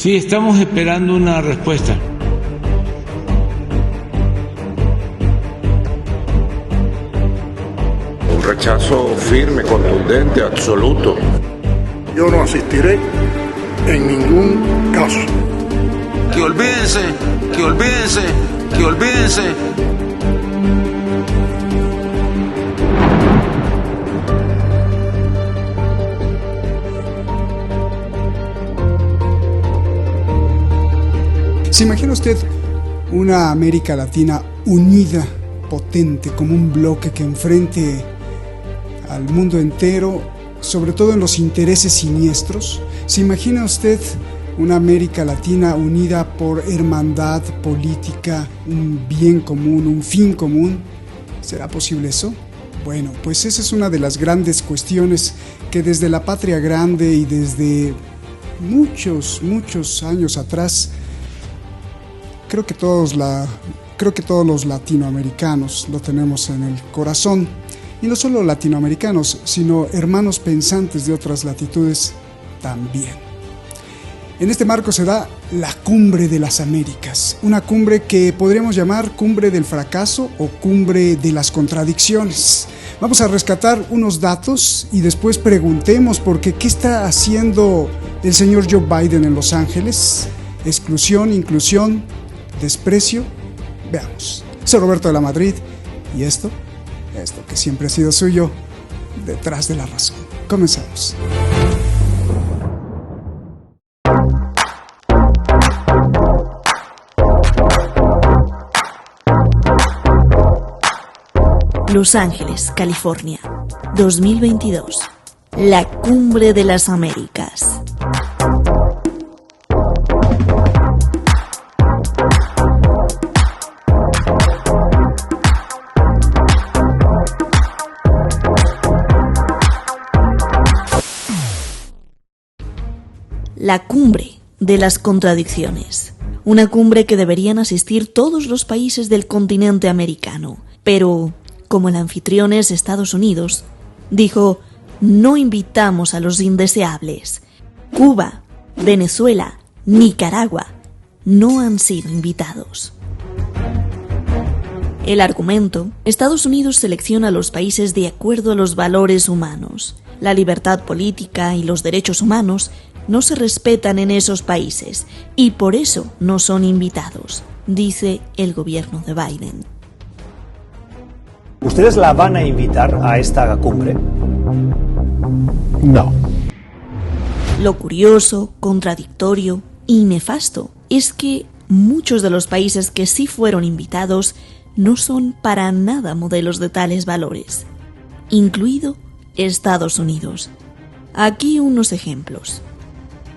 Sí, estamos esperando una respuesta. Un rechazo firme, contundente, absoluto. Yo no asistiré en ningún caso. Que olvídense, que olvídense, que olvídense. ¿Se imagina usted una América Latina unida, potente, como un bloque que enfrente al mundo entero, sobre todo en los intereses siniestros? ¿Se imagina usted una América Latina unida por hermandad política, un bien común, un fin común? ¿Será posible eso? Bueno, pues esa es una de las grandes cuestiones que desde la Patria Grande y desde muchos años atrás, creo que todos los latinoamericanos lo tenemos en el corazón. Y no solo latinoamericanos, sino hermanos pensantes de otras latitudes también. En este marco se da la Cumbre de las Américas, una cumbre que podríamos llamar cumbre del fracaso o cumbre de las contradicciones. Vamos a rescatar unos datos y después preguntemos por qué está haciendo el señor Joe Biden en Los Ángeles. Exclusión, inclusión, desprecio. Veamos. Soy Roberto de la Madrid y esto que siempre ha sido suyo, Detrás de la Razón. Comenzamos. Los Ángeles, California, 2022. La Cumbre de las Américas. La Cumbre de las Contradicciones. Una cumbre que deberían asistir todos los países del continente americano. Pero, como el anfitrión es Estados Unidos, dijo: no invitamos a los indeseables. Cuba, Venezuela, Nicaragua no han sido invitados. El argumento: Estados Unidos selecciona a los países de acuerdo a los valores humanos. La libertad política y los derechos humanos no se respetan en esos países y por eso no son invitados, dice el gobierno de Biden. ¿Ustedes la van a invitar a esta cumbre? No. Lo curioso, contradictorio y nefasto es que muchos de los países que sí fueron invitados no son para nada modelos de tales valores, incluido Estados Unidos. Aquí unos ejemplos.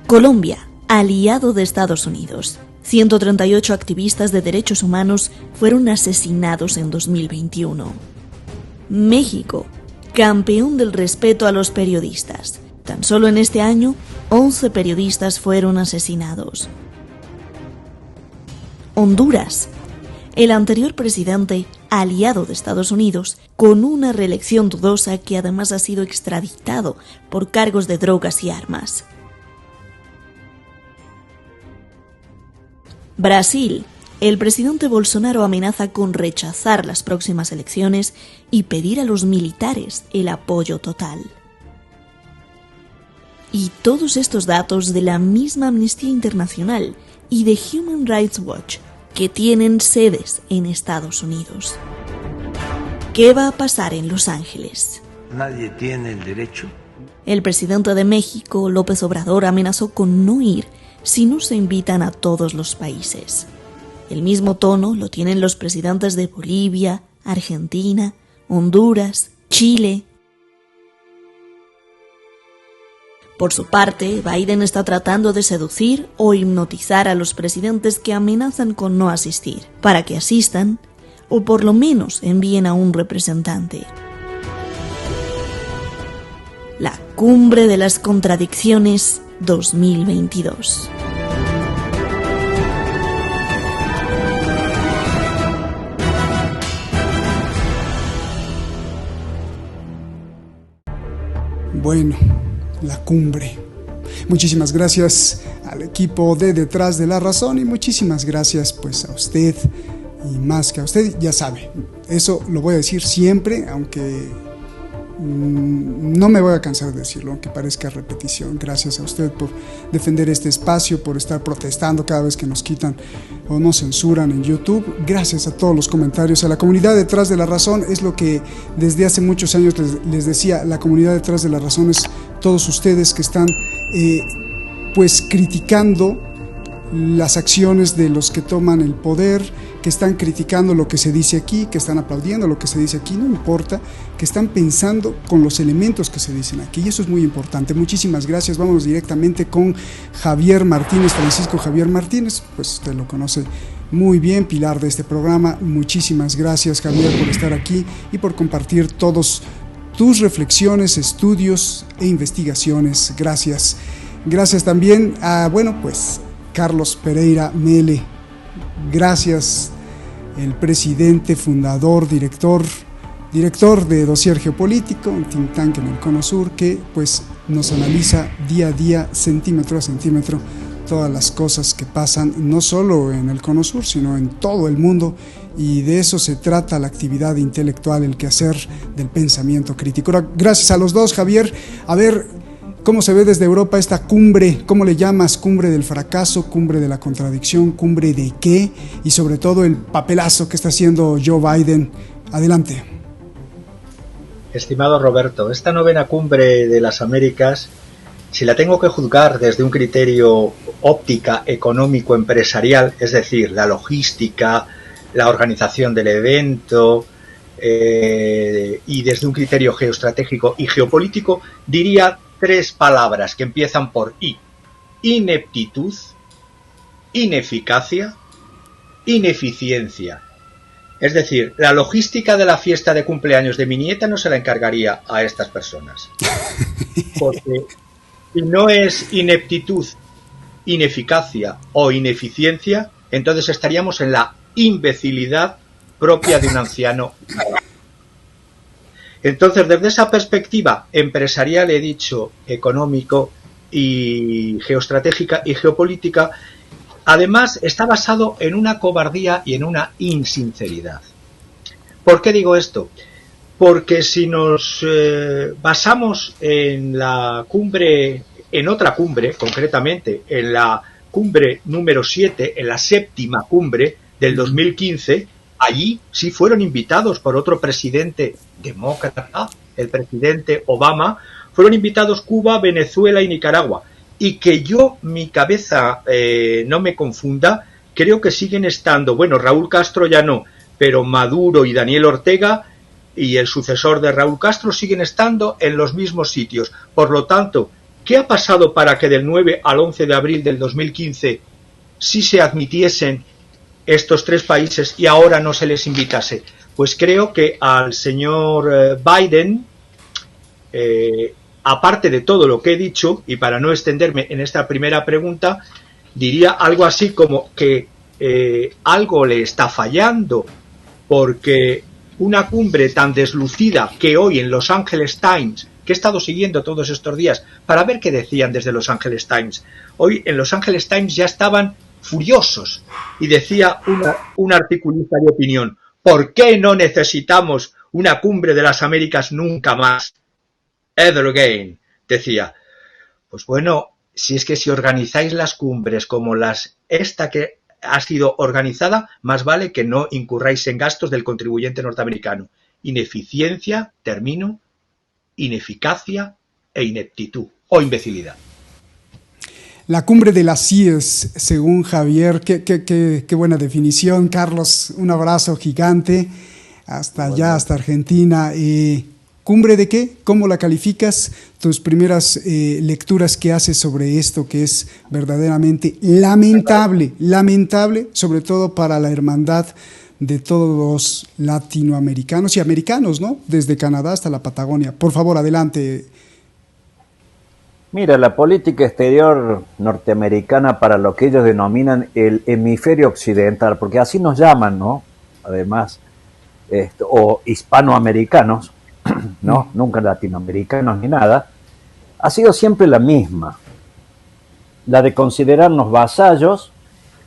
Colombia, aliado de Estados Unidos. 138 activistas de derechos humanos fueron asesinados en 2021. México, campeón del respeto a los periodistas. Tan solo en este año, 11 periodistas fueron asesinados. Honduras, el anterior presidente, aliado de Estados Unidos, con una reelección dudosa que además ha sido extraditado por cargos de drogas y armas. Brasil, el presidente Bolsonaro amenaza con rechazar las próximas elecciones y pedir a los militares el apoyo total. Y todos estos datos de la misma Amnistía Internacional y de Human Rights Watch, que tienen sedes en Estados Unidos. ¿Qué va a pasar en Los Ángeles? Nadie tiene el derecho. El presidente de México, López Obrador, amenazó con no ir si no se invitan a todos los países. El mismo tono lo tienen los presidentes de Bolivia, Argentina, Honduras, Chile. Por su parte, Biden está tratando de seducir o hipnotizar a los presidentes que amenazan con no asistir, para que asistan o por lo menos envíen a un representante. La Cumbre de las Contradicciones 2022. Bueno, la cumbre. Muchísimas gracias al equipo de Detrás de la Razón, y muchísimas gracias pues a usted, y más que a usted, ya sabe, eso lo voy a decir siempre, aunque no me voy a cansar de decirlo, aunque parezca repetición. Gracias a usted por defender este espacio, por estar protestando cada vez que nos quitan o nos censuran en YouTube. Gracias a todos los comentarios, a la comunidad Detrás de la Razón. Es lo que desde hace muchos años les decía, la comunidad Detrás de la Razón es todos ustedes que están pues criticando las acciones de los que toman el poder, que están criticando lo que se dice aquí, que están aplaudiendo lo que se dice aquí, no importa, que están pensando con los elementos que se dicen aquí, y eso es muy importante. Muchísimas gracias. Vámonos directamente con Javier Martínez, Francisco Javier Martínez, pues usted lo conoce muy bien, pilar de este programa. Muchísimas gracias, Javier, por estar aquí y por compartir todos tus reflexiones, estudios e investigaciones. Gracias. Gracias también a, pues Carlos Pereira Mele. Gracias, el presidente, fundador, director de Dossier Geopolítico, un think tank en el Cono Sur que pues nos analiza día a día, centímetro a centímetro, todas las cosas que pasan no solo en el Cono Sur, sino en todo el mundo, y de eso se trata la actividad intelectual, el quehacer del pensamiento crítico. Gracias a los dos, Javier. A ver, ¿cómo se ve desde Europa esta cumbre? ¿Cómo le llamas? ¿Cumbre del fracaso? ¿Cumbre de la contradicción? ¿Cumbre de qué? Y sobre todo el papelazo que está haciendo Joe Biden. Adelante. Estimado Roberto, esta 9ª cumbre de las Américas, si la tengo que juzgar desde un criterio óptica económico empresarial, es decir, la logística, la organización del evento, y desde un criterio geoestratégico y geopolítico, diría 3 palabras que empiezan por I: ineptitud, ineficacia, ineficiencia. Es decir, la logística de la fiesta de cumpleaños de mi nieta no se la encargaría a estas personas. Porque si no es ineptitud, ineficacia o ineficiencia, entonces estaríamos en la imbecilidad propia de un anciano. Entonces, desde esa perspectiva empresarial, he dicho, económico y geoestratégica y geopolítica, además está basado en una cobardía y en una insinceridad. ¿Por qué digo esto? Porque si nos basamos en la cumbre, en otra cumbre, concretamente en la cumbre número 7, en la 7ª cumbre del 2015, allí sí fueron invitados por otro presidente demócrata, el presidente Obama, fueron invitados Cuba, Venezuela y Nicaragua. Y que mi cabeza no me confunda, creo que siguen estando, bueno, Raúl Castro ya no, pero Maduro y Daniel Ortega y el sucesor de Raúl Castro siguen estando en los mismos sitios. Por lo tanto, ¿qué ha pasado para que del 9 al 11 de abril del 2015 sí se admitiesen estos 3 países y ahora no se les invitase? Pues creo que al señor Biden, aparte de todo lo que he dicho, y para no extenderme en esta primera pregunta, diría algo así como que algo le está fallando, porque una cumbre tan deslucida que hoy en Los Angeles Times, que he estado siguiendo todos estos días para ver qué decían desde Los Angeles Times, hoy en Los Angeles Times ya estaban furiosos y decía un articulista de opinión: ¿por qué no necesitamos una cumbre de las Américas nunca más? Ever again, decía. Pues bueno, si es que si organizáis las cumbres como esta que ha sido organizada, más vale que no incurráis en gastos del contribuyente norteamericano. Ineficiencia, termino, ineficacia e ineptitud o imbecilidad. La cumbre de las CIES, según Javier, qué buena definición. Carlos, un abrazo gigante hasta allá, hasta Argentina. ¿Cumbre de qué? ¿Cómo la calificas? Tus primeras lecturas que haces sobre esto, que es verdaderamente lamentable, sobre todo para la hermandad de todos los latinoamericanos y americanos, ¿no? Desde Canadá hasta la Patagonia. Por favor, adelante. Mira, la política exterior norteamericana, para lo que ellos denominan el hemisferio occidental, porque así nos llaman, ¿no? Además, o hispanoamericanos, ¿no? Nunca latinoamericanos ni nada, ha sido siempre la misma. la de considerarnos vasallos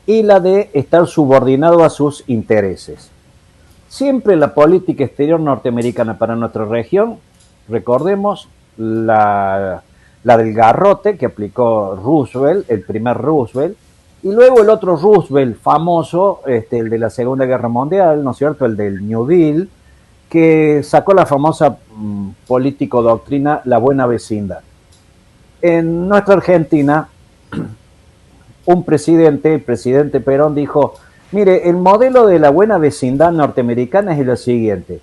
y la de estar subordinado a sus intereses. Siempre la política exterior norteamericana para nuestra región, recordemos la del garrote que aplicó Roosevelt, el primer Roosevelt, y luego el otro Roosevelt famoso, el de la Segunda Guerra Mundial, ¿no es cierto?, el del New Deal, que sacó la famosa político-doctrina La Buena Vecindad. En nuestra Argentina, un presidente, el presidente Perón, dijo: mire, el modelo de la buena vecindad norteamericana es el siguiente: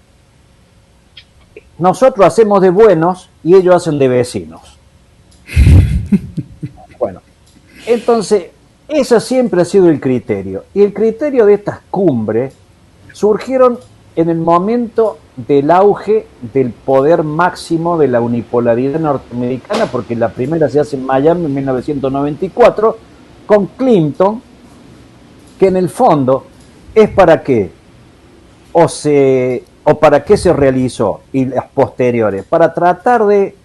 nosotros hacemos de buenos y ellos hacen de vecinos. Bueno, entonces, ese siempre ha sido el criterio. Y el criterio de estas cumbres surgieron en el momento del auge del poder máximo de la unipolaridad norteamericana, porque la primera se hace en Miami en 1994, con Clinton, que en el fondo es para qué, o para qué se realizó, y las posteriores, para tratar de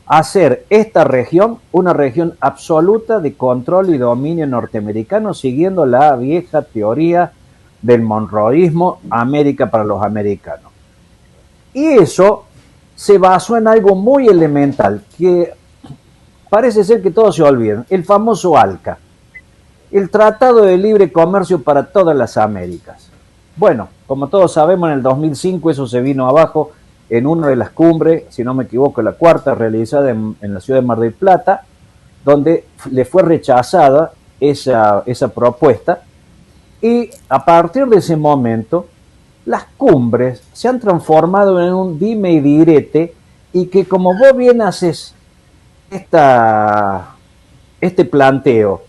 hacer esta región una región absoluta de control y dominio norteamericano, siguiendo la vieja teoría del monroeísmo, América para los americanos. Y eso se basó en algo muy elemental, que parece ser que todos se olvidan: el famoso ALCA, el Tratado de Libre Comercio para todas las Américas. Bueno, como todos sabemos, en el 2005 eso se vino abajo en una de las cumbres, si no me equivoco, la cuarta, realizada en la ciudad de Mar del Plata, donde le fue rechazada esa propuesta, y a partir de ese momento las cumbres se han transformado en un dime y direte, y que, como vos bien haces este planteo,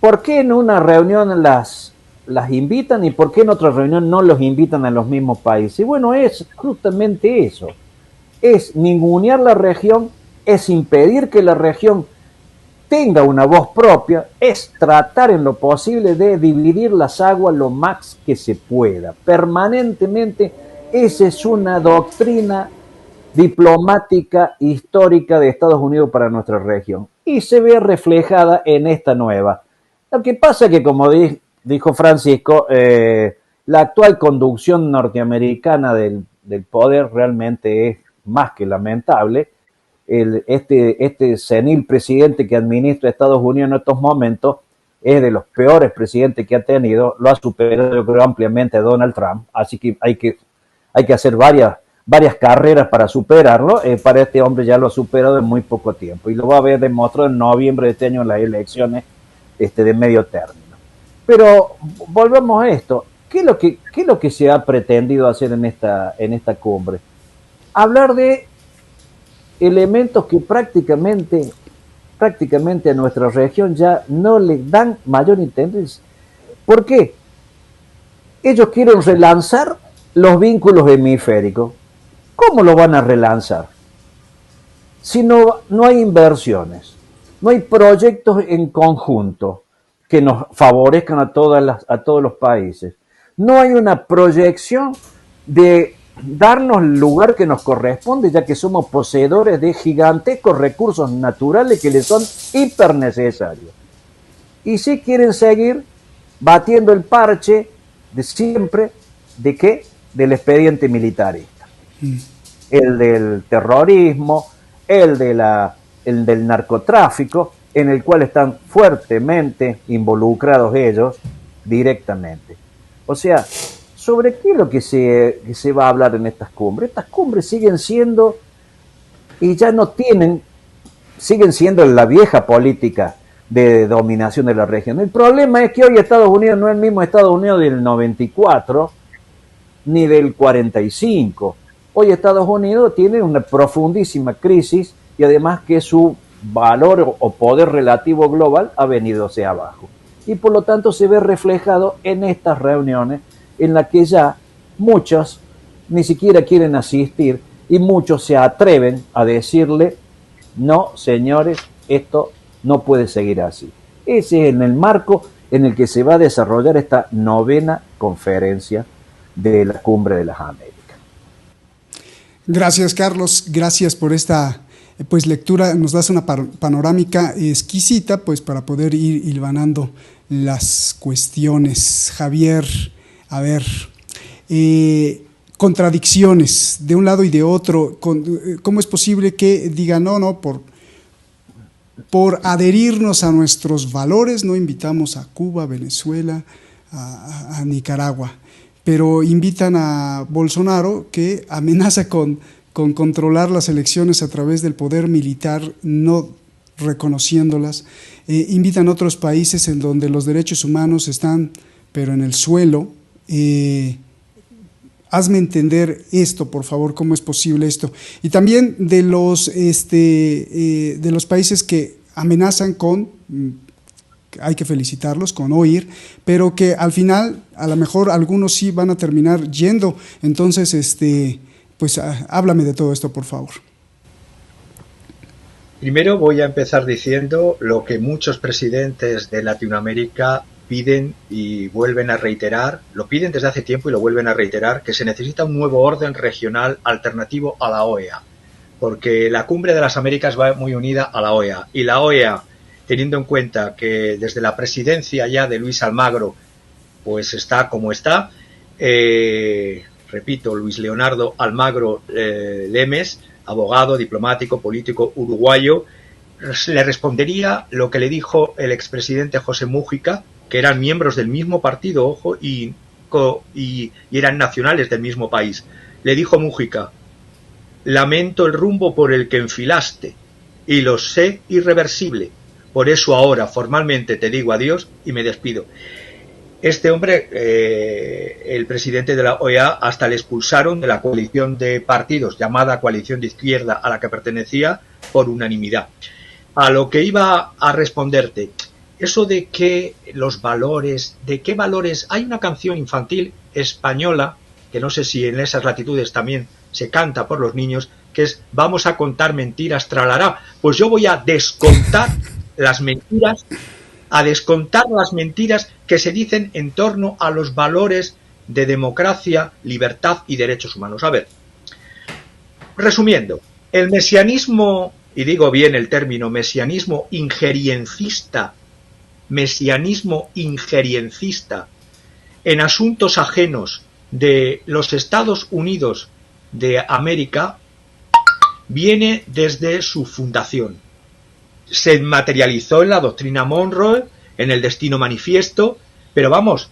¿por qué en una reunión las invitan y por qué en otra reunión no los invitan a los mismos países? Y bueno, es justamente eso, es ningunear la región, es impedir que la región tenga una voz propia, es tratar en lo posible de dividir las aguas lo más que se pueda, permanentemente. Esa es una doctrina diplomática histórica de Estados Unidos para nuestra región, y se ve reflejada en esta nueva. Lo que pasa es que, como dijo Francisco, la actual conducción norteamericana del poder realmente es más que lamentable. Este senil presidente que administra Estados Unidos en estos momentos es de los peores presidentes que ha tenido. Lo ha superado, yo creo, ampliamente a Donald Trump, así que hay que hacer varias carreras para superarlo. Para este hombre ya lo ha superado en muy poco tiempo, y lo va a ver demostrado en noviembre de este año en las elecciones de medio término. Pero volvamos a esto. ¿Qué es lo que se ha pretendido hacer en esta cumbre? Hablar de elementos que prácticamente a nuestra región ya no le dan mayor interés. ¿Por qué? Ellos quieren relanzar los vínculos hemisféricos. ¿Cómo lo van a relanzar? Si no hay inversiones, no hay proyectos en conjunto que nos favorezcan a todos los países. No hay una proyección de darnos el lugar que nos corresponde, ya que somos poseedores de gigantescos recursos naturales que les son hiper necesarios. Y si quieren seguir batiendo el parche de siempre, ¿de qué? Del expediente militarista. El del terrorismo, el del narcotráfico, en el cual están fuertemente involucrados ellos directamente. O sea, ¿sobre qué es lo que se va a hablar en estas cumbres? Estas cumbres siguen siendo, y ya no tienen, siguen siendo la vieja política de dominación de la región. El problema es que hoy Estados Unidos no es el mismo Estados Unidos del 94 ni del 45. Hoy Estados Unidos tiene una profundísima crisis, y además que su valor o poder relativo global ha venido hacia abajo. Y por lo tanto se ve reflejado en estas reuniones en las que ya muchos ni siquiera quieren asistir, y muchos se atreven a decirle: no, señores, esto no puede seguir así. Ese es en el marco en el que se va a desarrollar esta novena conferencia de la Cumbre de las Américas. Gracias, Carlos. Gracias por esta pues lectura, nos das una panorámica exquisita, pues para poder ir hilvanando las cuestiones. Javier, a ver, contradicciones de un lado y de otro. ¿Cómo es posible que digan no, por adherirnos a nuestros valores no invitamos a Cuba, Venezuela, a Nicaragua, pero invitan a Bolsonaro, que amenaza con controlar las elecciones a través del poder militar, no reconociéndolas? Invitan a otros países en donde los derechos humanos están, pero en el suelo. Hazme entender esto, por favor, cómo es posible esto. Y también de los países que amenazan con, hay que felicitarlos, con oír, pero que al final, a lo mejor algunos sí van a terminar yendo. Entonces, pues háblame de todo esto, por favor. Primero voy a empezar diciendo lo que muchos presidentes de Latinoamérica piden y vuelven a reiterar, lo piden desde hace tiempo y lo vuelven a reiterar, que se necesita un nuevo orden regional alternativo a la OEA, porque la Cumbre de las Américas va muy unida a la OEA, y la OEA, teniendo en cuenta que desde la presidencia ya de Luis Almagro, pues está como está, repito, Luis Leonardo Almagro Lemes, abogado, diplomático, político uruguayo, le respondería lo que le dijo el expresidente José Mújica, que eran miembros del mismo partido, ojo, y eran nacionales del mismo país. Le dijo Mújica: lamento el rumbo por el que enfilaste, y lo sé irreversible. Por eso ahora formalmente te digo adiós y me despido. Este hombre, el presidente de la OEA, hasta le expulsaron de la coalición de partidos llamada Coalición de Izquierda a la que pertenecía por unanimidad. A lo que iba a responderte, eso de que los valores, ¿de qué valores? Hay una canción infantil española, que no sé si en esas latitudes también se canta por los niños, que es vamos a contar mentiras, tralará. Pues yo voy a descontar las mentiras, que se dicen en torno a los valores de democracia, libertad y derechos humanos. A ver, resumiendo, el mesianismo, y digo bien el término, mesianismo ingeriencista en asuntos ajenos de los Estados Unidos de América, viene desde su fundación. Se materializó en la doctrina Monroe, en el Destino Manifiesto, pero vamos,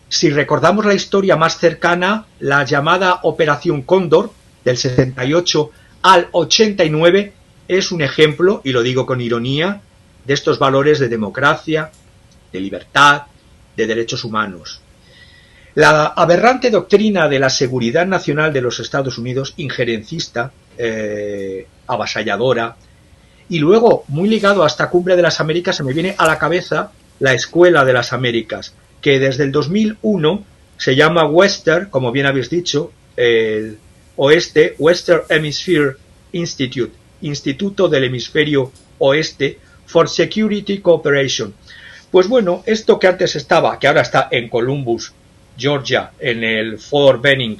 si recordamos la historia más cercana, la llamada Operación Cóndor, del 68 al 89, es un ejemplo, y lo digo con ironía, de estos valores de democracia, de libertad, de derechos humanos. La aberrante doctrina de la seguridad nacional de los Estados Unidos, injerencista, avasalladora, y luego, muy ligado a esta Cumbre de las Américas, se me viene a la cabeza la Escuela de las Américas, que desde el 2001 se llama Western, como bien habéis dicho, el Oeste, Western Hemisphere Institute, Instituto del Hemisferio Oeste, for Security Cooperation. Pues bueno, esto que antes estaba, que ahora está en Columbus, Georgia, en el Fort Benning,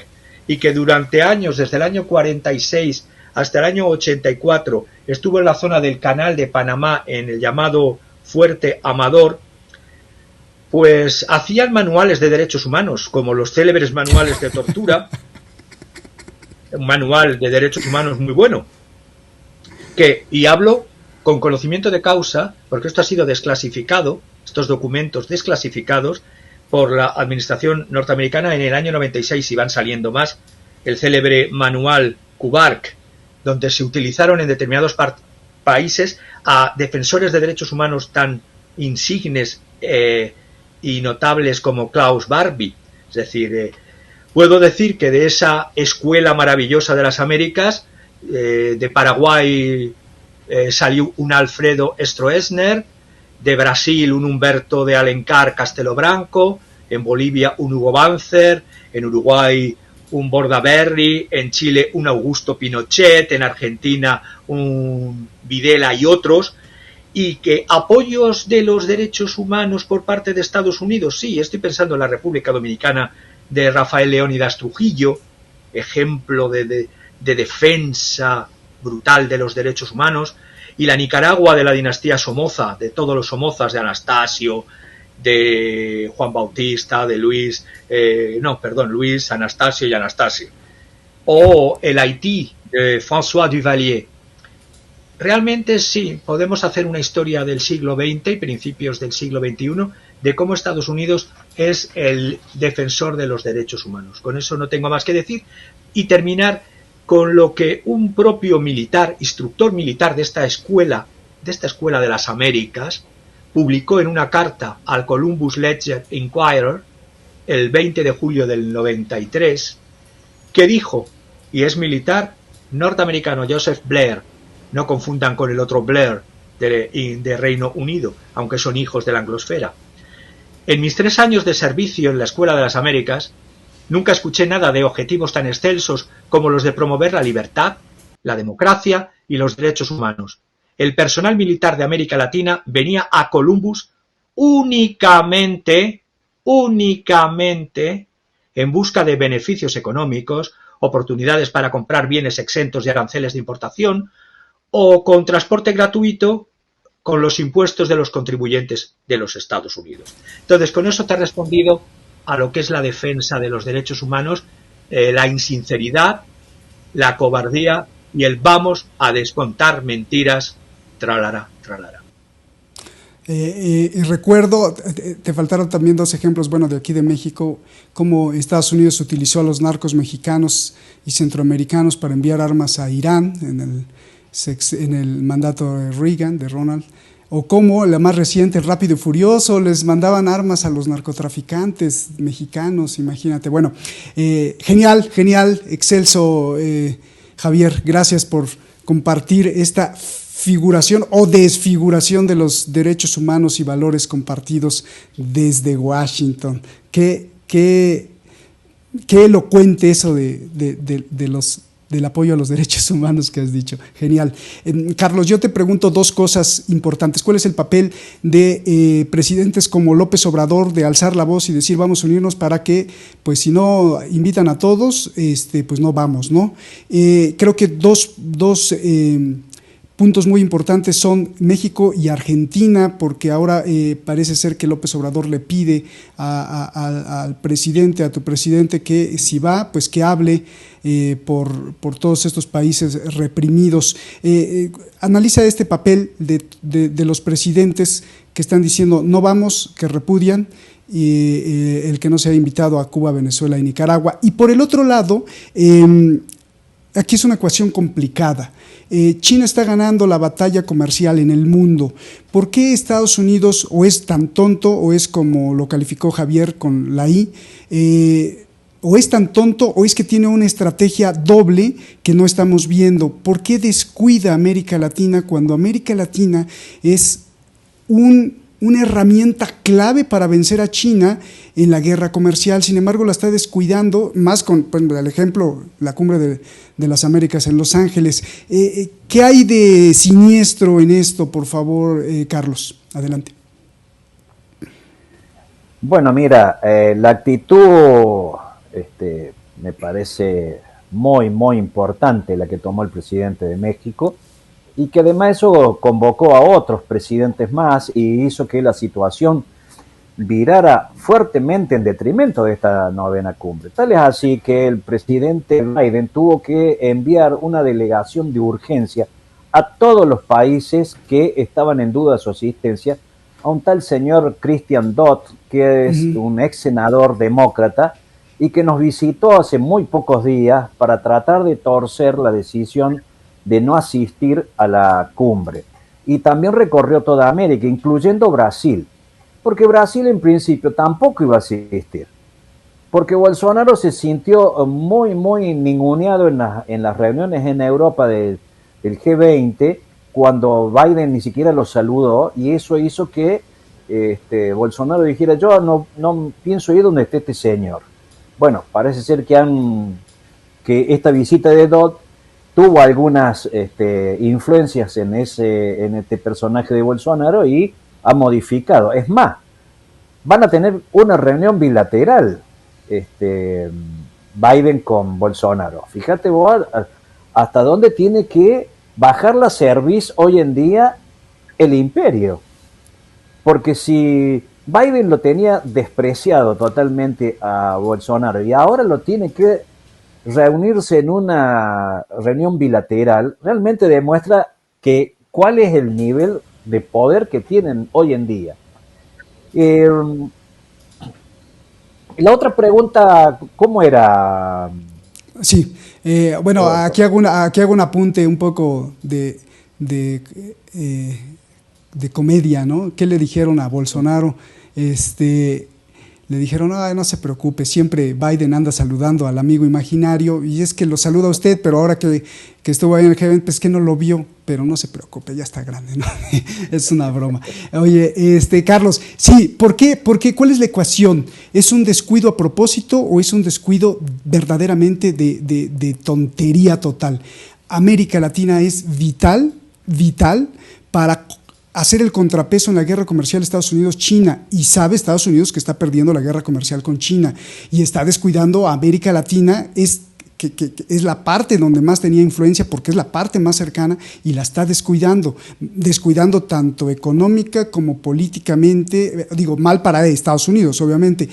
y que durante años, desde el año 46 hasta el año 84, estuvo en la zona del Canal de Panamá, en el llamado Fuerte Amador, pues hacían manuales de derechos humanos, como los célebres manuales de tortura, un manual de derechos humanos muy bueno, y hablo con conocimiento de causa, porque esto ha sido desclasificado, estos documentos desclasificados por la administración norteamericana en el año 96, y van saliendo más, el célebre manual Kubark, donde se utilizaron en determinados países a defensores de derechos humanos tan insignes y notables como Klaus Barbie. Es decir, puedo decir que de esa escuela maravillosa de las Américas, de Paraguay salió un Alfredo Stroessner, de Brasil un Humberto de Alencar Castelo Branco, en Bolivia un Hugo Banzer, en Uruguay un Bordaberry, en Chile un Augusto Pinochet, en Argentina un Videla y otros, y que apoyos de los derechos humanos por parte de Estados Unidos, sí, estoy pensando en la República Dominicana de Rafael Leónidas Trujillo, ejemplo de defensa brutal de los derechos humanos, y la Nicaragua de la dinastía Somoza, de todos los Somozas, de Anastasio, de Juan Bautista, de Luis, Luis, Anastasio y Anastasio, o el Haití de François Duvalier. Realmente sí, podemos hacer una historia del siglo XX y principios del siglo XXI de cómo Estados Unidos es el defensor de los derechos humanos. Con eso no tengo más que decir, y terminar con lo que un propio militar, instructor militar de esta escuela de las Américas, publicó en una carta al Columbus Ledger Inquirer el 20 de julio del 93, que dijo, y es militar norteamericano, Joseph Blair, no confundan con el otro Blair de Reino Unido, aunque son hijos de la anglosfera. En mis 3 años de servicio en la Escuela de las Américas, nunca escuché nada de objetivos tan excelsos como los de promover la libertad, la democracia y los derechos humanos. El personal militar de América Latina venía a Columbus únicamente en busca de beneficios económicos, oportunidades para comprar bienes exentos de aranceles de importación o con transporte gratuito con los impuestos de los contribuyentes de los Estados Unidos. Entonces, con eso te he respondido a lo que es la defensa de los derechos humanos, la insinceridad, la cobardía y el vamos a descontar mentiras, tralará. Y recuerdo, te faltaron también 2 ejemplos, de aquí de México, cómo Estados Unidos utilizó a los narcos mexicanos y centroamericanos para enviar armas a Irán en el mandato de Reagan, de Ronald, o cómo la más reciente, el Rápido y Furioso, les mandaban armas a los narcotraficantes mexicanos, imagínate. Bueno, genial, excelso, Javier, gracias por compartir esta figuración o desfiguración de los derechos humanos y valores compartidos desde Washington. Qué elocuente eso del apoyo a los derechos humanos que has dicho. Genial. Carlos, yo te pregunto 2 cosas importantes. ¿Cuál es el papel de presidentes como López Obrador de alzar la voz y decir vamos a unirnos para que, pues si no invitan a todos, pues no vamos, ¿no? Creo que dos puntos muy importantes son México y Argentina, porque ahora parece ser que López Obrador le pide a tu presidente, que si va, pues que hable por todos estos países reprimidos. Analiza este papel de los presidentes que están diciendo no vamos, que repudian, y el que no se ha invitado a Cuba, Venezuela y Nicaragua. Y por el otro lado, aquí es una ecuación complicada. China está ganando la batalla comercial en el mundo. ¿Por qué Estados Unidos o es tan tonto, o es como lo calificó Javier con la I, o es tan tonto, o es que tiene una estrategia doble que no estamos viendo? ¿Por qué descuida América Latina cuando América Latina es una herramienta clave para vencer a China en la guerra comercial? Sin embargo, la está descuidando, más con el ejemplo, la cumbre de las Américas en Los Ángeles. ¿Qué hay de siniestro en esto, por favor, Carlos? Adelante. Bueno, mira, la actitud me parece muy, muy importante la que tomó el presidente de México, y que además eso convocó a otros presidentes más y hizo que la situación virara fuertemente en detrimento de esta 9ª cumbre. Tal es así que el presidente Biden tuvo que enviar una delegación de urgencia a todos los países que estaban en duda de su asistencia, a un tal señor Christian Dodd, que es un ex senador demócrata y que nos visitó hace muy pocos días para tratar de torcer la decisión de no asistir a la cumbre. Y también recorrió toda América, incluyendo Brasil, porque Brasil en principio tampoco iba a asistir, porque Bolsonaro se sintió muy, muy ninguneado en las reuniones en Europa del G20, cuando Biden ni siquiera lo saludó, y eso hizo que Bolsonaro dijera, yo no pienso ir donde esté este señor. Bueno, parece ser que esta visita de Dodd tuvo algunas influencias en este personaje de Bolsonaro y ha modificado. Es más, van a tener una reunión bilateral Biden con Bolsonaro. Fíjate vos hasta dónde tiene que bajarla cerviz hoy en día el imperio. Porque si Biden lo tenía despreciado totalmente a Bolsonaro y ahora lo tiene que reunirse en una reunión bilateral, realmente demuestra que cuál es el nivel de poder que tienen hoy en día. La otra pregunta, ¿cómo era? Sí, bueno, aquí hago un apunte un poco de comedia, ¿no? ¿Qué le dijeron a Bolsonaro? Le dijeron, no se preocupe, siempre Biden anda saludando al amigo imaginario, y es que lo saluda a usted, pero ahora que estuvo ahí en el G20, pues que no lo vio, pero no se preocupe, ya está grande, ¿no? Es una broma. Oye, Carlos, sí, ¿por qué? ¿Cuál es la ecuación? ¿Es un descuido a propósito o es un descuido verdaderamente de tontería total? América Latina es vital para hacer el contrapeso en la guerra comercial Estados Unidos-China, y sabe Estados Unidos que está perdiendo la guerra comercial con China y está descuidando a América Latina, que es la parte donde más tenía influencia porque es la parte más cercana, y la está descuidando tanto económica como políticamente, digo, mal para Estados Unidos, obviamente.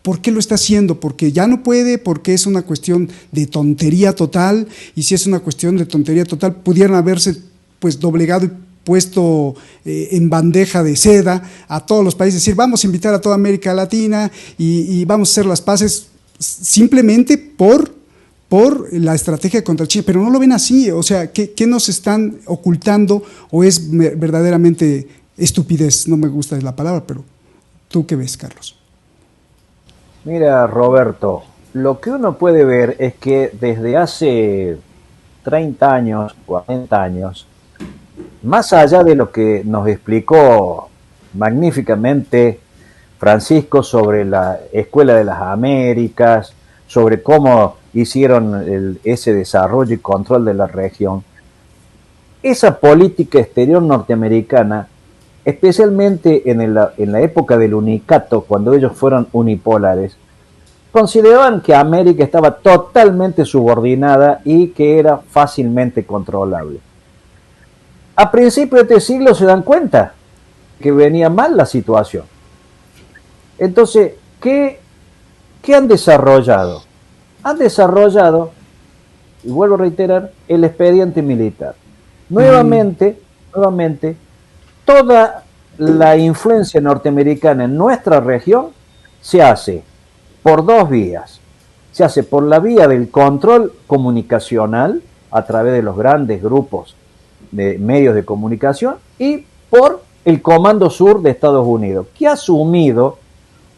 ¿Por qué lo está haciendo? Porque ya no puede, porque es una cuestión de tontería total, y si es una cuestión de tontería total, pudieran haberse pues doblegado y puesto en bandeja de seda a todos los países, decir, vamos a invitar a toda América Latina y vamos a hacer las paces simplemente por la estrategia contra China, pero no lo ven así. O sea, ¿qué nos están ocultando o es verdaderamente estupidez? No me gusta la palabra, pero ¿tú qué ves, Carlos? Mira, Roberto, lo que uno puede ver es que desde hace 30 años, 40 años, más allá de lo que nos explicó magníficamente Francisco sobre la Escuela de las Américas, sobre cómo hicieron ese desarrollo y control de la región, esa política exterior norteamericana, especialmente en la época del unicato, cuando ellos fueron unipolares, consideraban que América estaba totalmente subordinada y que era fácilmente controlable. A principios de este siglo se dan cuenta que venía mal la situación. Entonces, ¿qué han desarrollado? Han desarrollado, y vuelvo a reiterar, el expediente militar. Nuevamente, toda la influencia norteamericana en nuestra región se hace por dos vías. Se hace por la vía del control comunicacional a través de los grandes grupos de medios de comunicación y por el Comando Sur de Estados Unidos, que ha asumido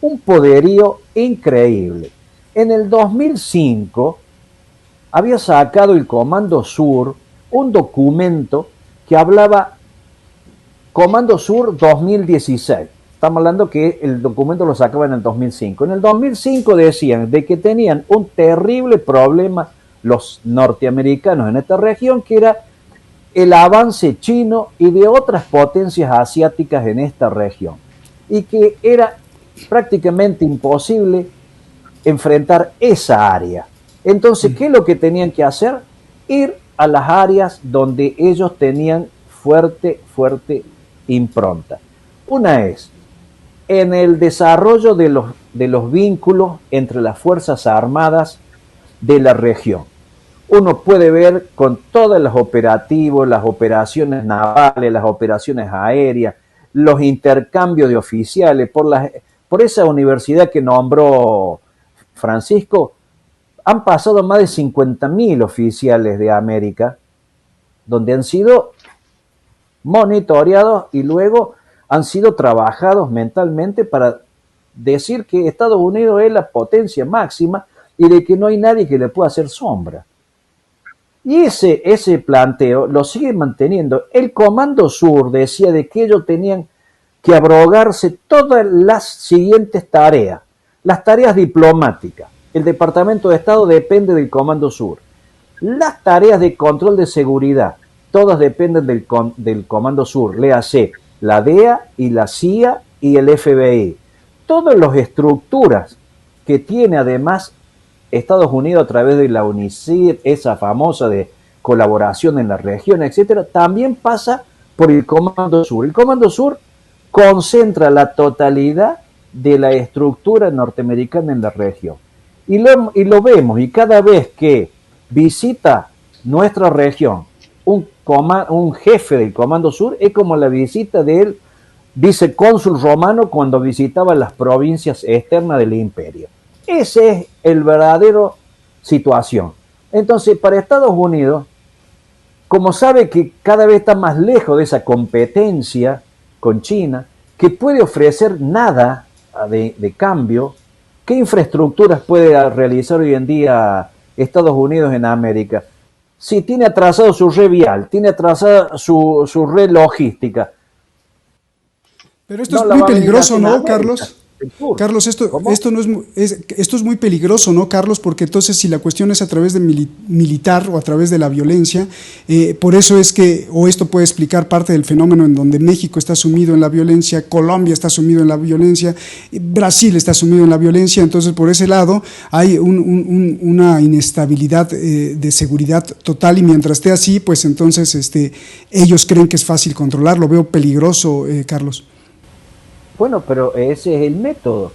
un poderío increíble. En el 2005 había sacado el Comando Sur un documento que hablaba Comando Sur 2016. Estamos hablando que el documento lo sacaba en el 2005. En el 2005 decían de que tenían un terrible problema los norteamericanos en esta región, que era el avance chino y de otras potencias asiáticas en esta región, y que era prácticamente imposible enfrentar esa área. Entonces, ¿qué es lo que tenían que hacer? Ir a las áreas donde ellos tenían fuerte impronta. Una es en el desarrollo de los vínculos entre las Fuerzas Armadas de la región. Uno puede ver con todos los operativos, las operaciones navales, las operaciones aéreas, los intercambios de oficiales, por esa universidad que nombró Francisco, han pasado más de 50.000 oficiales de América, donde han sido monitoreados y luego han sido trabajados mentalmente para decir que Estados Unidos es la potencia máxima y de que no hay nadie que le pueda hacer sombra. Y ese planteo lo sigue manteniendo. El Comando Sur decía de que ellos tenían que abrogarse todas las siguientes tareas. Las tareas diplomáticas. El Departamento de Estado depende del Comando Sur. Las tareas de control de seguridad, todas dependen del Comando Sur. Léase la DEA y la CIA y el FBI. Todas las estructuras que tiene además Estados Unidos a través de la UNICEF, esa famosa de colaboración en la región, etcétera, también pasa por el Comando Sur. El Comando Sur concentra la totalidad de la estructura norteamericana en la región. Y lo vemos, y cada vez que visita nuestra región un jefe del Comando Sur, es como la visita del vicecónsul romano cuando visitaba las provincias externas del imperio. Ese es el verdadero situación. Entonces, para Estados Unidos, como sabe que cada vez está más lejos de esa competencia con China, que puede ofrecer nada de cambio, ¿qué infraestructuras puede realizar hoy en día Estados Unidos en América? Si tiene atrasado su red vial, tiene atrasada su red logística. Pero esto es muy peligroso, ¿no, Carlos? Carlos, esto es muy peligroso, ¿no, Carlos? Porque entonces si la cuestión es a través de militar o a través de la violencia, por eso es que, o esto puede explicar parte del fenómeno en donde México está sumido en la violencia, Colombia está sumido en la violencia, Brasil está sumido en la violencia, entonces por ese lado hay una inestabilidad de seguridad total, y mientras esté así, pues entonces ellos creen que es fácil controlar. Lo veo peligroso, Carlos. Bueno, pero ese es el método,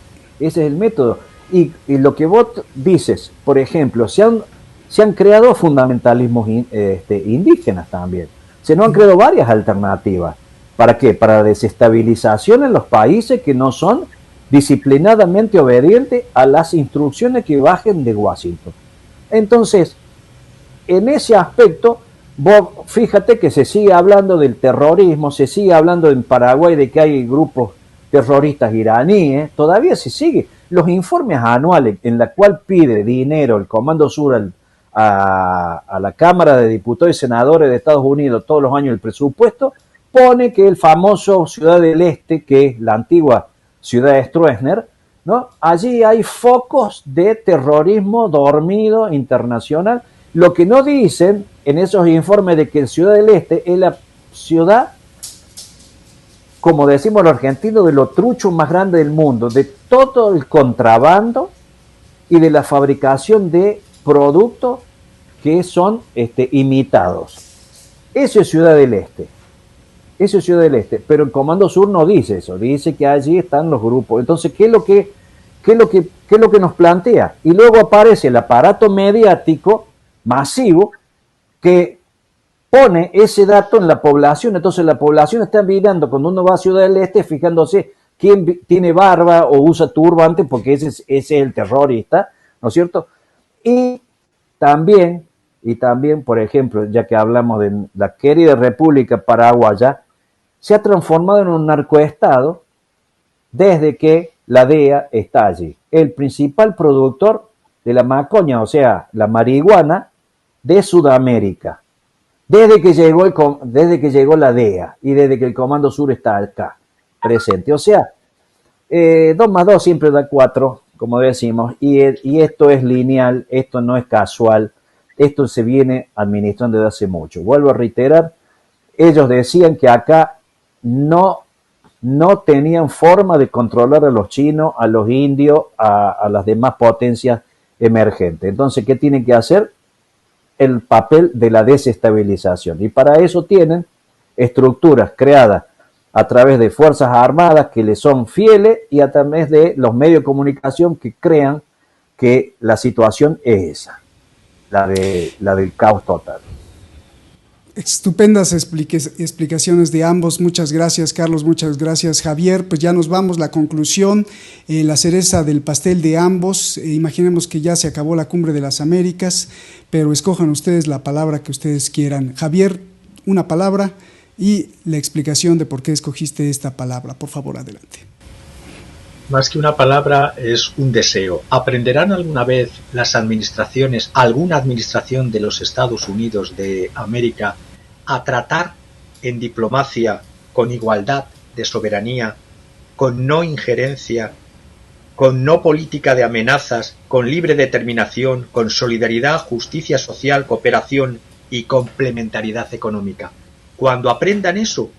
Y lo que vos dices, por ejemplo, se han creado fundamentalismos indígenas también. Se nos han creado varias alternativas. ¿Para qué? Para desestabilización en los países que no son disciplinadamente obedientes a las instrucciones que bajen de Washington. Entonces, en ese aspecto, vos fíjate que se sigue hablando del terrorismo, se sigue hablando en Paraguay de que hay grupos terroristas iraníes, todavía se sigue. Los informes anuales en la cual pide dinero el Comando Sur a la Cámara de Diputados y Senadores de Estados Unidos todos los años, el presupuesto pone que el famoso Ciudad del Este, que es la antigua ciudad de Stroessner, ¿no? Allí hay focos de terrorismo dormido internacional. Lo que no dicen en esos informes de que Ciudad del Este es la ciudad, como decimos los argentinos, de lo trucho más grande del mundo, de todo el contrabando y de la fabricación de productos que son imitados. Eso es Ciudad del Este. Eso es Ciudad del Este. Pero el Comando Sur no dice eso, dice que allí están los grupos. Entonces, ¿qué es lo que nos plantea? Y luego aparece el aparato mediático masivo que pone ese dato en la población. Entonces la población está mirando cuando uno va a Ciudad del Este, fijándose quién tiene barba o usa turbante, porque ese es el terrorista, ¿no es cierto? Y también, por ejemplo, ya que hablamos de la querida República Paraguaya, se ha transformado en un narcoestado desde que la DEA está allí. El principal productor de la macoña, o sea, la marihuana de Sudamérica. Desde que llegó la DEA y desde que el Comando Sur está acá presente. O sea, 2 más 2 siempre da 4, como decimos, y esto es lineal, esto no es casual, esto se viene administrando desde hace mucho. Vuelvo a reiterar, ellos decían que acá no tenían forma de controlar a los chinos, a los indios, a las demás potencias emergentes. Entonces, ¿qué tienen que hacer? El papel de la desestabilización, y para eso tienen estructuras creadas a través de fuerzas armadas que les son fieles y a través de los medios de comunicación que crean que la situación es esa, la del caos total. Estupendas explicaciones de ambos. Muchas gracias, Carlos. Muchas gracias, Javier. Pues ya nos vamos. La conclusión, la cereza del pastel de ambos. Imaginemos que ya se acabó la Cumbre de las Américas, pero escojan ustedes la palabra que ustedes quieran. Javier, una palabra y la explicación de por qué escogiste esta palabra. Por favor, adelante. Más que una palabra, es un deseo. ¿Aprenderán alguna vez las administraciones, alguna administración de los Estados Unidos de América, a tratar en diplomacia con igualdad de soberanía, con no injerencia, con no política de amenazas, con libre determinación, con solidaridad, justicia social, cooperación y complementariedad económica? Cuando aprendan eso,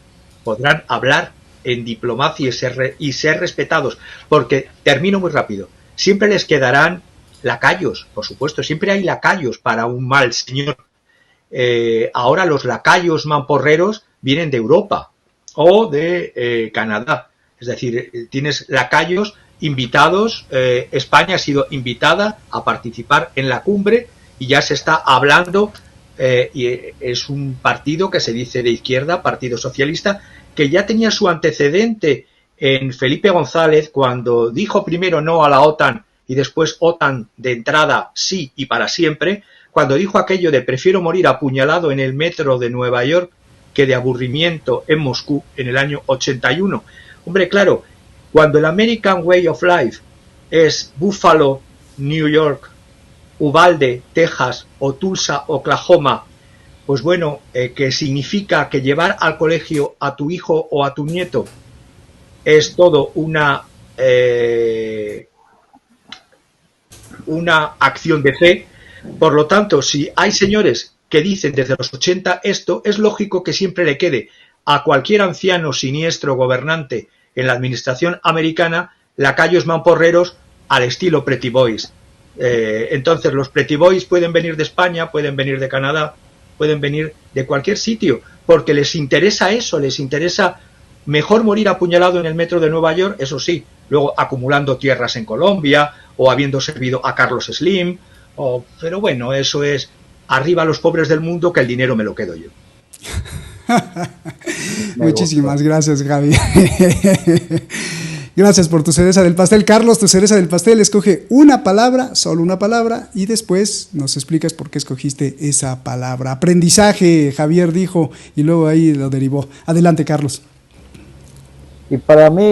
podrán hablar en diplomacia y ser respetados, porque, termino muy rápido, siempre les quedarán lacayos, por supuesto, siempre hay lacayos para un mal señor, ahora los lacayos mamporreros vienen de Europa o de Canadá. Es decir, tienes lacayos invitados, España ha sido invitada a participar en la cumbre y ya se está hablando, y es un partido que se dice de izquierda, Partido Socialista, que ya tenía su antecedente en Felipe González cuando dijo primero no a la OTAN y después OTAN de entrada sí y para siempre, cuando dijo aquello de prefiero morir apuñalado en el metro de Nueva York que de aburrimiento en Moscú en el año 81. Hombre, claro, cuando el American Way of Life es Buffalo, New York, Uvalde, Texas o Tulsa, Oklahoma, pues bueno, que significa que llevar al colegio a tu hijo o a tu nieto es todo una acción de fe. Por lo tanto, si hay señores que dicen desde los 80 esto, es lógico que siempre le quede a cualquier anciano siniestro gobernante en la administración americana lacayos mamporreros al estilo Pretty Boys. Entonces los Pretty Boys pueden venir de España, pueden venir de Canadá, pueden venir de cualquier sitio, porque les interesa eso, les interesa mejor morir apuñalado en el metro de Nueva York, eso sí, luego acumulando tierras en Colombia o habiendo servido a Carlos Slim, pero bueno, eso es arriba los pobres del mundo, que el dinero me lo quedo yo. Muchísimas gracias, Javi. Gracias por tu cereza del pastel. Carlos, tu cereza del pastel, escoge una palabra, solo una palabra, y después nos explicas por qué escogiste esa palabra. Aprendizaje, Javier dijo, y luego ahí lo derivó. Adelante, Carlos. Y para mí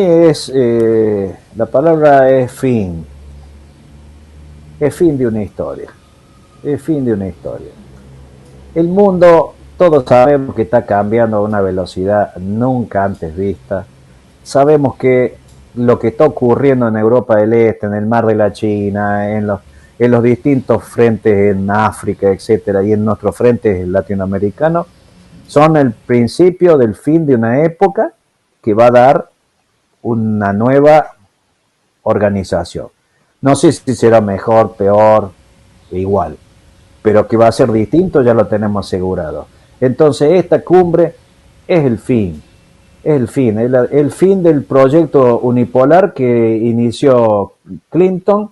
la palabra es fin. Es fin de una historia. Es fin de una historia. El mundo, todos sabemos que está cambiando a una velocidad nunca antes vista. Sabemos que lo que está ocurriendo en Europa del Este, en el Mar de la China, en los distintos frentes en África, etcétera, y en nuestros frentes latinoamericanos, son el principio del fin de una época que va a dar una nueva organización. No sé si será mejor, peor, igual, pero que va a ser distinto ya lo tenemos asegurado. Entonces esta cumbre es el fin. El fin del proyecto unipolar que inició Clinton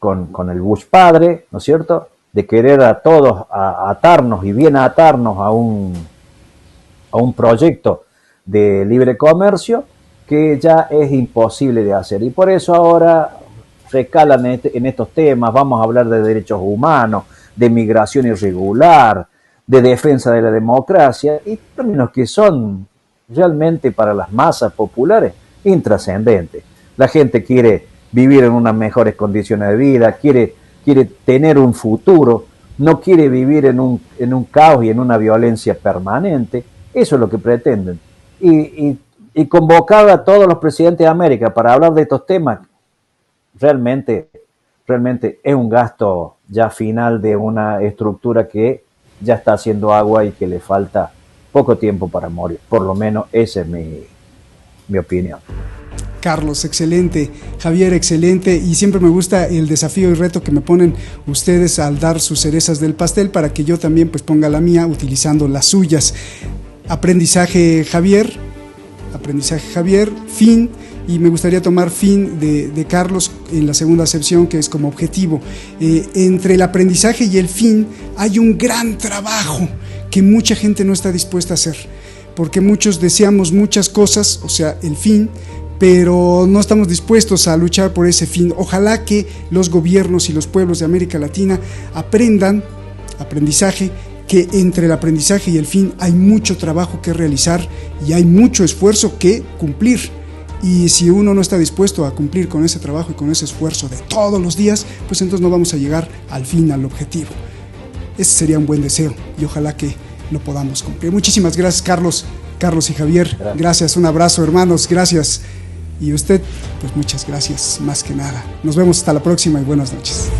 con el Bush padre, ¿no es cierto?, de querer a todos atarnos y bien atarnos a un proyecto de libre comercio que ya es imposible de hacer. Y por eso ahora recalan en estos temas. Vamos a hablar de derechos humanos, de migración irregular, de defensa de la democracia, y términos que son realmente para las masas populares intrascendentes. La gente quiere vivir en unas mejores condiciones de vida, quiere tener un futuro, no quiere vivir en un caos y en una violencia permanente. Eso es lo que pretenden. Y convocar a todos los presidentes de América para hablar de estos temas realmente es un gasto ya final de una estructura que ya está haciendo agua y que le falta poco tiempo para morir. Por lo menos esa es mi opinión. Carlos, excelente. Javier, excelente. Y siempre me gusta el desafío y reto que me ponen ustedes al dar sus cerezas del pastel para que yo también pues ponga la mía utilizando las suyas. Aprendizaje, Javier, fin, y me gustaría tomar fin de Carlos en la segunda acepción, que es como objetivo. Entre el aprendizaje y el fin hay un gran trabajo que mucha gente no está dispuesta a hacer, porque muchos deseamos muchas cosas, o sea, el fin, pero no estamos dispuestos a luchar por ese fin. Ojalá que los gobiernos y los pueblos de América Latina aprendan, aprendizaje, que entre el aprendizaje y el fin hay mucho trabajo que realizar y hay mucho esfuerzo que cumplir. Y si uno no está dispuesto a cumplir con ese trabajo y con ese esfuerzo de todos los días, pues entonces no vamos a llegar al fin, al objetivo. Ese sería un buen deseo y ojalá que lo podamos cumplir. Muchísimas gracias, Carlos y Javier. Gracias, un abrazo, hermanos, gracias. Y usted, pues muchas gracias, más que nada. Nos vemos hasta la próxima y buenas noches.